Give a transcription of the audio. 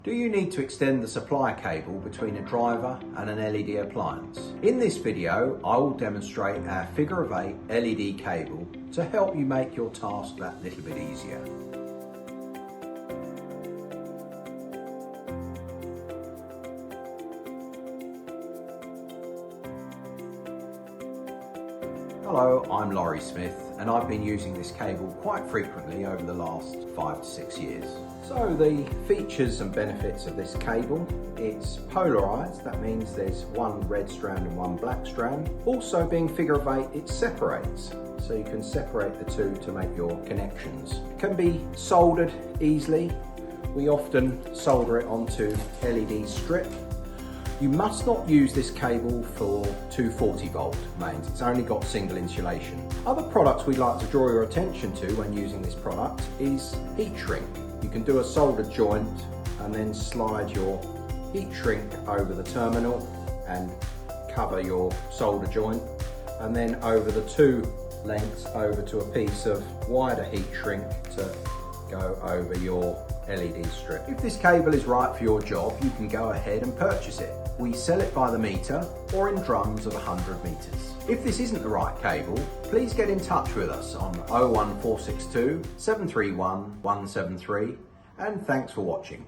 Do you need to extend the supply cable between a driver and an LED appliance? In this video, I will demonstrate our figure of 8 LED cable to help you make your task that little bit easier. Hello, I'm Laurie Smith and I've been using this cable quite frequently over the last 5 to 6 years. So the features and benefits of this cable: it's polarised, that means there's one red strand and one black strand. Also, being figure of 8, it separates, so you can separate the two to make your connections. It can be soldered easily. We often solder it onto LED strip. You must not use this cable for 240 volt mains, it's only got single insulation. Other products we'd like to draw your attention to when using this product is heat shrink. You can do a soldered joint and then slide your heat shrink over the terminal and cover your solder joint, and then over the two lengths over to a piece of wider heat shrink to go over your LED strip. If this cable is right for your job, you can go ahead and purchase it. We sell it by the metre or in drums of 100 metres. If this isn't the right cable, please get in touch with us on 01462 731 173, and thanks for watching.